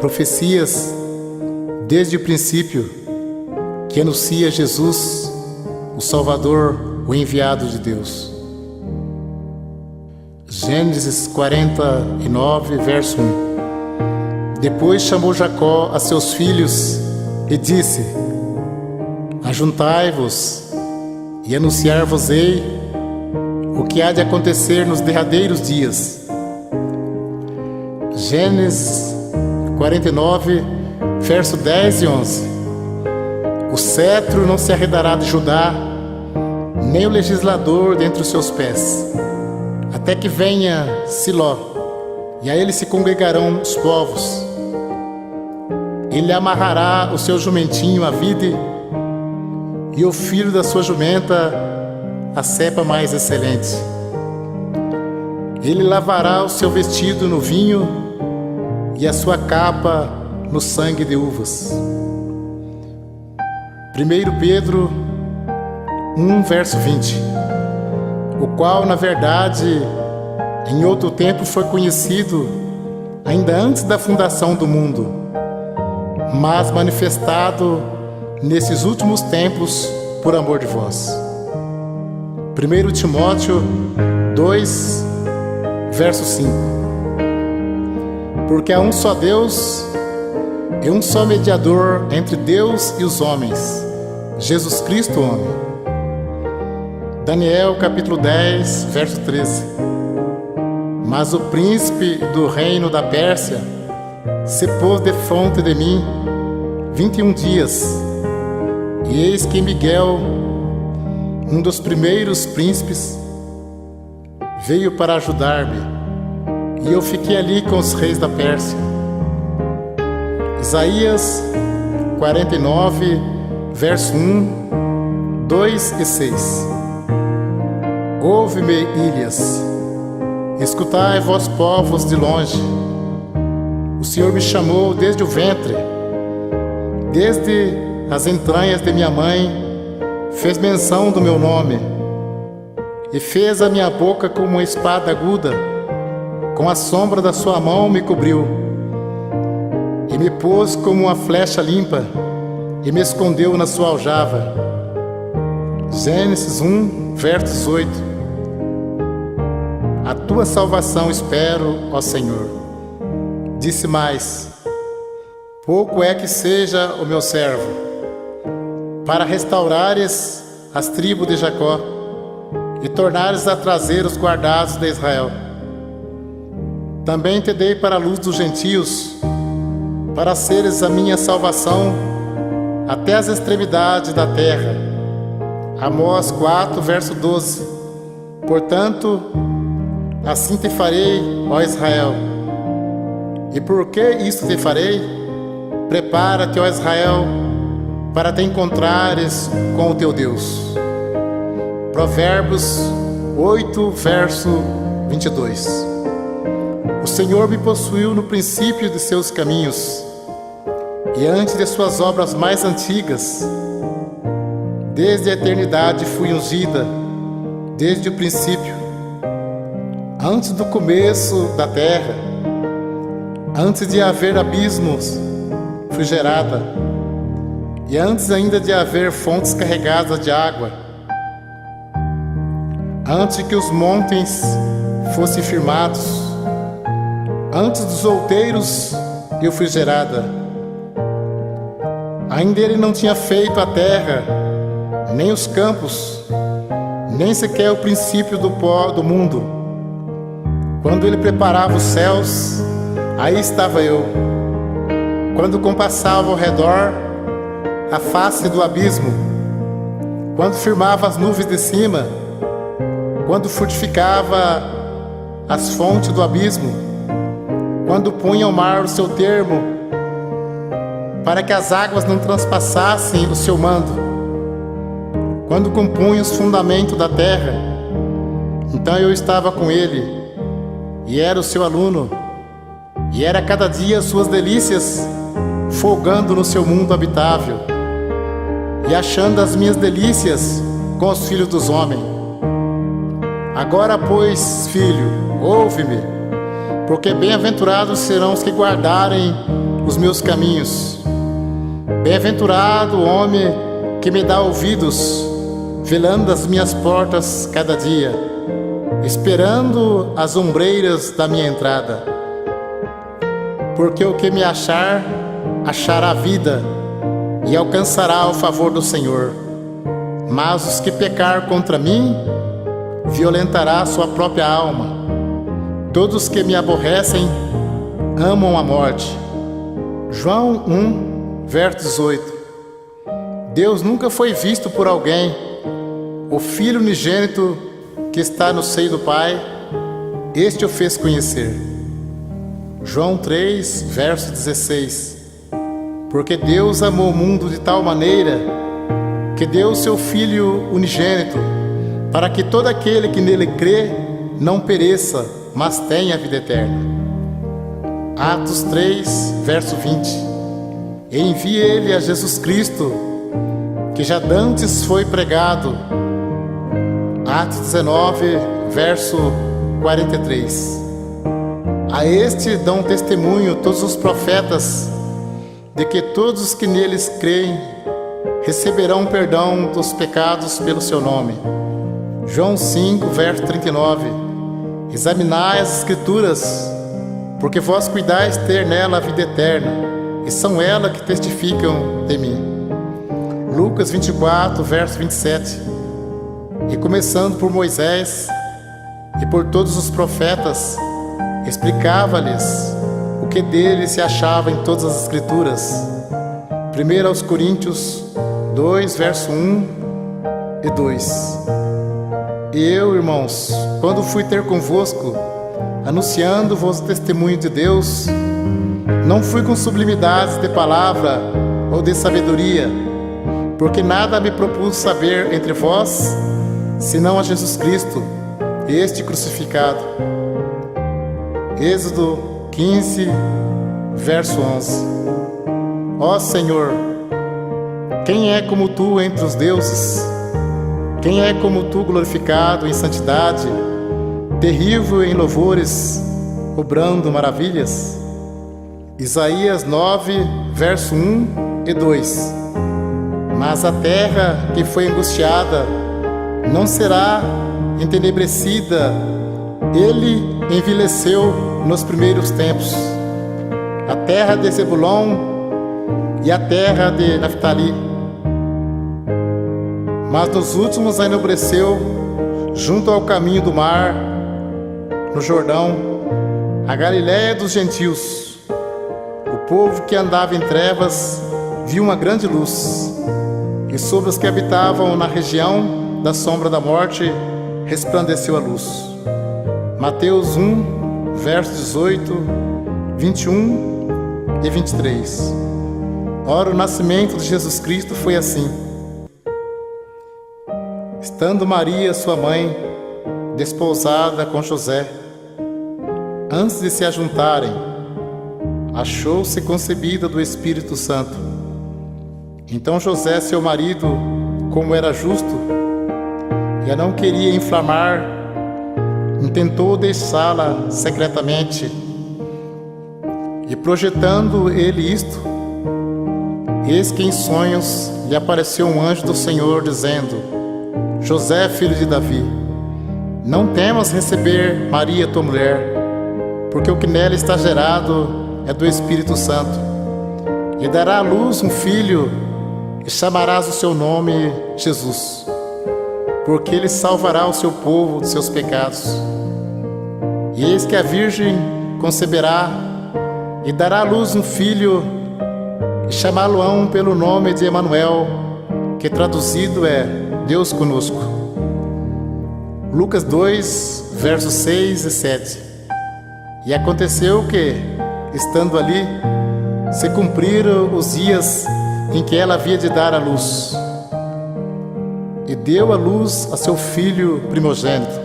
profecias desde o princípio que anuncia Jesus, o Salvador, o enviado de Deus. Gênesis 49, verso 1. Depois chamou Jacó a seus filhos e disse: Ajuntai-vos e anunciar-vos-ei o que há de acontecer nos derradeiros dias. Gênesis 49, verso 10 e 11. O cetro não se arredará de Judá, nem o legislador dentre os seus pés, até que venha Siló, e a ele se congregarão os povos. Ele amarrará o seu jumentinho à vide, e o filho da sua jumenta a cepa mais excelente. Ele lavará o seu vestido no vinho e a sua capa no sangue de uvas. 1 Pedro 1, verso 20. O qual, na verdade, em outro tempo foi conhecido, ainda antes da fundação do mundo, mas manifestado nesses últimos tempos por amor de vós. 1 Timóteo 2, verso 5. Porque há um só Deus e um só mediador entre Deus e os homens, Jesus Cristo, homem. Daniel capítulo 10, verso 13. Mas o príncipe do reino da Pérsia se pôs defronte de mim 21 dias, e eis que Miguel, um dos primeiros príncipes, veio para ajudar-me, e eu fiquei ali com os reis da Pérsia. Isaías 49, verso 1, 2 e 6. Ouve-me, ilhas, escutai, vós povos de longe. O Senhor me chamou desde o ventre, desde as entranhas de minha mãe, fez menção do meu nome, e fez a minha boca como uma espada aguda, com a sombra da sua mão me cobriu, e me pôs como uma flecha limpa, e me escondeu na sua aljava. Gênesis 1, verso 18. A tua salvação espero, ó Senhor. Disse mais: pouco é que seja o meu servo, para restaurares as tribos de Jacó, e tornares a trazer os guardados de Israel. Também te dei para a luz dos gentios, para seres a minha salvação até as extremidades da terra. Amós 4, verso 12. Portanto, assim te farei, ó Israel. E por que isto te farei? Prepara-te, ó Israel, para te encontrares com o teu Deus. Provérbios 8, verso 22. O Senhor me possuiu no princípio de seus caminhos, e antes de suas obras mais antigas. Desde a eternidade fui ungida, desde o princípio, antes do começo da terra, antes de haver abismos, fui gerada, e antes ainda de haver fontes carregadas de água, antes que os montes fossem firmados, antes dos outeiros eu fui gerada. Ainda ele não tinha feito a terra, nem os campos, nem sequer o princípio do pó do mundo. Quando ele preparava os céus, aí estava eu. Quando compassava ao redor a face do abismo, quando firmava as nuvens de cima, quando fortificava as fontes do abismo, quando punha ao mar o seu termo, para que as águas não transpassassem o seu mando, quando compunha os fundamentos da terra, então eu estava com ele, e era o seu aluno, e era cada dia suas delícias, folgando no seu mundo habitável, e achando as minhas delícias com os filhos dos homens. Agora, pois, filho, ouve-me, porque bem-aventurados serão os que guardarem os meus caminhos. Bem-aventurado o homem que me dá ouvidos, velando as minhas portas cada dia, esperando as ombreiras da minha entrada. Porque o que me achar, achará vida e alcançará o favor do Senhor. Mas os que pecar contra mim, violentará sua própria alma. Todos que me aborrecem amam a morte. João 1, verso 18. Deus nunca foi visto por alguém. O Filho unigênito que está no seio do Pai, este o fez conhecer. João 3, verso 16. Porque Deus amou o mundo de tal maneira que deu o seu Filho unigênito, para que todo aquele que nele crê não pereça, mas tenha a vida eterna. Atos 3, verso 20. E envie ele a Jesus Cristo, que já dantes foi pregado. Atos 19, verso 43. A este dão testemunho todos os profetas, de que todos os que neles creem receberão perdão dos pecados pelo seu nome. João 5, verso 39. Examinai as Escrituras, porque vós cuidais ter nela a vida eterna, e são elas que testificam de mim. Lucas 24, verso 27. E começando por Moisés e por todos os profetas, explicava-lhes o que dele se achava em todas as Escrituras. 1 aos Coríntios 2, verso 1 e 2. E eu, irmãos, quando fui ter convosco, anunciando-vos o testemunho de Deus, não fui com sublimidades de palavra ou de sabedoria, porque nada me propus saber entre vós, senão a Jesus Cristo, este crucificado. Êxodo 15, verso 11. Ó Senhor, quem é como Tu entre os deuses? Quem é como Tu glorificado em santidade, terrível em louvores, obrando maravilhas? Isaías 9, verso 1 e 2. Mas a terra que foi angustiada não será entenebrecida. Ele envelheceu nos primeiros tempos. A terra de Zebulon e a terra de Naftali. Mas nos últimos a enobreceu junto ao caminho do mar, no Jordão, a Galiléia dos gentios. O povo que andava em trevas viu uma grande luz, e sobre os que habitavam na região da sombra da morte resplandeceu a luz. Mateus 1, versos 18, 21 e 23. Ora, o nascimento de Jesus Cristo foi assim. Estando Maria, sua mãe, desposada com José, antes de se ajuntarem, achou-se concebida do Espírito Santo. Então José, seu marido, como era justo, e a não queria inflamar, intentou deixá-la secretamente. E projetando ele isto, eis que em sonhos lhe apareceu um anjo do Senhor, dizendo: José, filho de Davi, não temas receber Maria, tua mulher, porque o que nela está gerado é do Espírito Santo. E dará à luz um filho, e chamarás o seu nome Jesus, porque ele salvará o seu povo de seus pecados. E eis que a virgem conceberá e dará à luz um filho, e chamá-lo-ão pelo nome de Emanuel, que traduzido é Deus conosco. Lucas 2, versos 6 e 7. E aconteceu que, estando ali, se cumpriram os dias em que ela havia de dar à luz. E deu à luz a seu filho primogênito,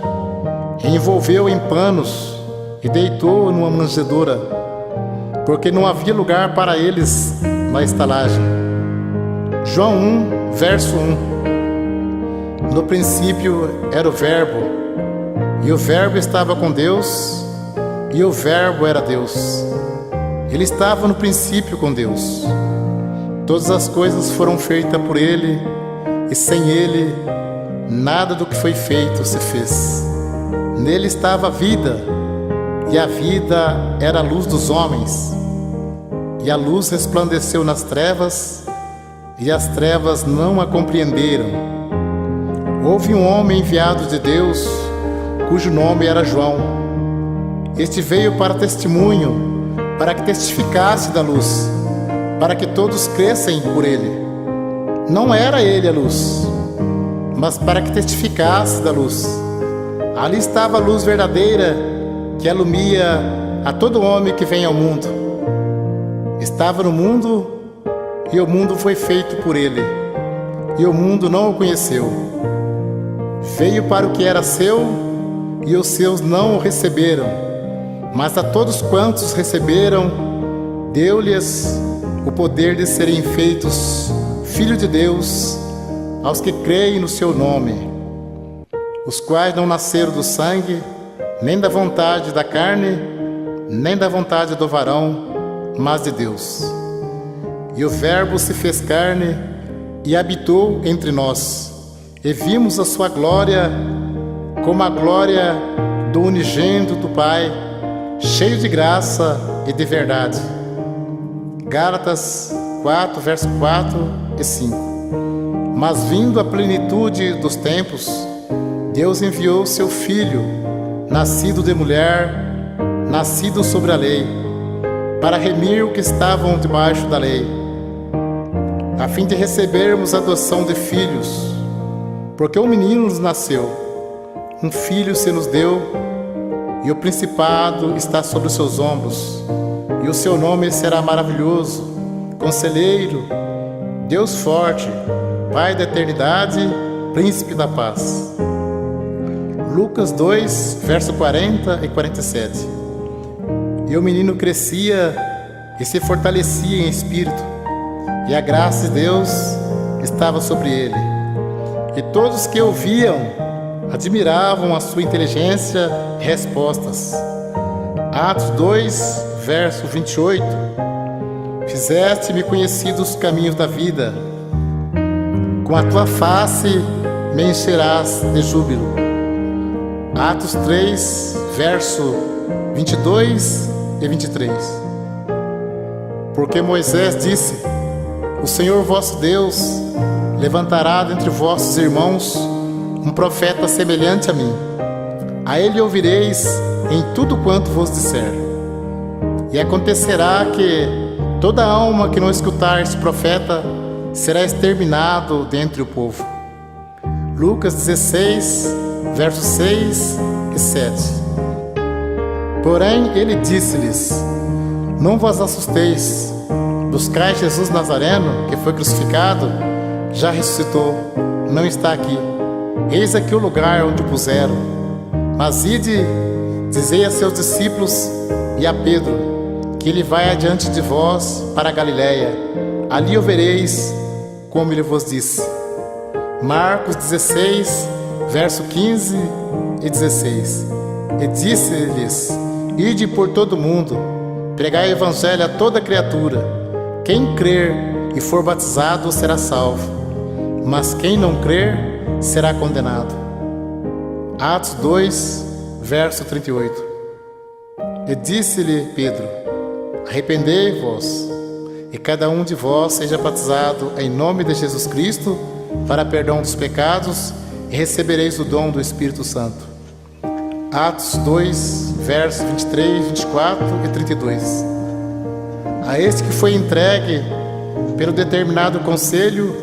e envolveu em panos, e deitou numa manjedoura, porque não havia lugar para eles na estalagem. João 1, verso 1. No princípio era o Verbo, e o Verbo estava com Deus, e o Verbo era Deus. Ele estava no princípio com Deus. Todas as coisas foram feitas por Ele, e sem Ele, nada do que foi feito se fez. Nele estava a vida, e a vida era a luz dos homens. E a luz resplandeceu nas trevas, e as trevas não a compreenderam. Houve um homem enviado de Deus, cujo nome era João. Este veio para testemunho, para que testificasse da luz, para que todos crescem por ele. Não era ele a luz, mas para que testificasse da luz. Ali estava a luz verdadeira, que alumia a todo homem que vem ao mundo. Estava no mundo, e o mundo foi feito por ele, e o mundo não o conheceu. Veio para o que era seu, e os seus não o receberam. Mas a todos quantos receberam, deu-lhes o poder de serem feitos filhos de Deus, aos que creem no seu nome, os quais não nasceram do sangue, nem da vontade da carne, nem da vontade do varão, mas de Deus. E o Verbo se fez carne e habitou entre nós, e vimos a sua glória, como a glória do unigênito do Pai, cheio de graça e de verdade. Gálatas 4, verso 4 e 5. Mas vindo a plenitude dos tempos, Deus enviou seu Filho, nascido de mulher, nascido sobre a lei, para remir o que estavam debaixo da lei, a fim de recebermos a adoção de filhos. Porque um menino nos nasceu, um filho se nos deu, e o principado está sobre os seus ombros, e o seu nome será maravilhoso, Conselheiro, Deus forte, Pai da eternidade, Príncipe da paz. Lucas 2, verso 40 e 47. E o menino crescia e se fortalecia em espírito, e a graça de Deus estava sobre ele. E todos que ouviam admiravam a sua inteligência e respostas. Atos 2, verso 28. Fizeste-me conhecido os caminhos da vida, com a tua face me encherás de júbilo. Atos 3, verso 22 e 23. Porque Moisés disse: o Senhor vosso Deus levantará dentre vossos irmãos um profeta semelhante a mim. A ele ouvireis em tudo quanto vos disser. E acontecerá que toda alma que não escutar este profeta será exterminado dentre o povo. Lucas 16, versos 6 e 7. Porém ele disse-lhes: não vos assusteis, buscai Jesus Nazareno, que foi crucificado, já ressuscitou, não está aqui. Eis aqui o lugar onde o puseram. Mas ide, dizei a seus discípulos e a Pedro, que ele vai adiante de vós para a Galiléia. Ali o vereis, como ele vos disse. Marcos 16, verso 15 e 16. E disse-lhes: ide por todo o mundo, pregai o evangelho a toda criatura. Quem crer e for batizado será salvo, mas quem não crer será condenado. Atos 2, verso 38. E disse-lhe Pedro: arrependei-vos, e cada um de vós seja batizado em nome de Jesus Cristo para perdão dos pecados, e recebereis o dom do Espírito Santo. Atos 2, versos 23, 24 e 32. A este que foi entregue pelo determinado conselho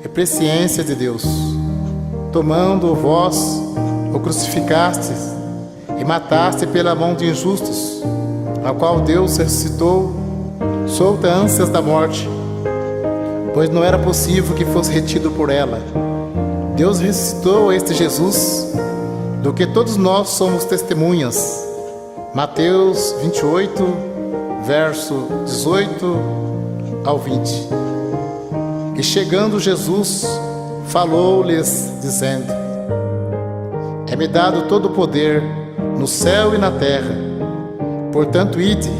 e presciência de Deus, tomando vós, o crucificastes e mataste pela mão de injustos, a qual Deus ressuscitou, solta ânsias da morte, pois não era possível que fosse retido por ela. Deus ressuscitou este Jesus, do que todos nós somos testemunhas. Mateus 28, verso 18 ao 20. E chegando Jesus, falou-lhes, dizendo: é-me dado todo o poder no céu e na terra. Portanto, ide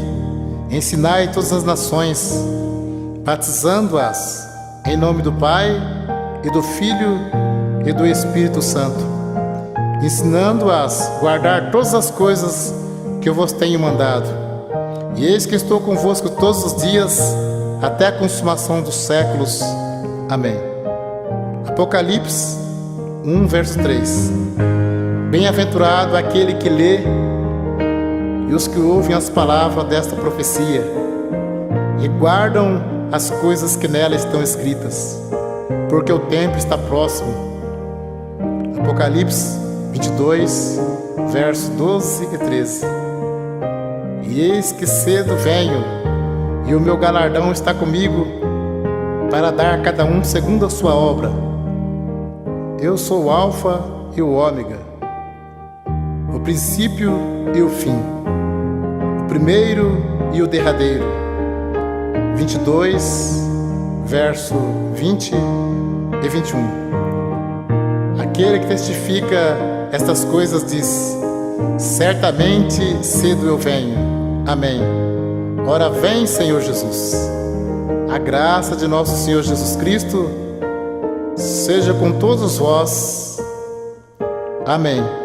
ensinai todas as nações, batizando-as em nome do Pai, e do Filho, e do Espírito Santo, ensinando-as a guardar todas as coisas que eu vos tenho mandado. E eis que estou convosco todos os dias, até a consumação dos séculos. Amém. Apocalipse 1, verso 3. Bem-aventurado aquele que lê e os que ouvem as palavras desta profecia e guardam as coisas que nela estão escritas, porque o tempo está próximo. Apocalipse 22, versos 12 e 13. E eis que cedo venho, e o meu galardão está comigo, para dar a cada um segundo a sua obra. Eu sou o Alfa e o Ômega, o princípio e o fim, o primeiro e o derradeiro. 22, verso 20 e 21. Aquele que testifica estas coisas diz: certamente cedo eu venho. Amém. Ora vem, Senhor Jesus. A graça de nosso Senhor Jesus Cristo seja com todos vós. Amém.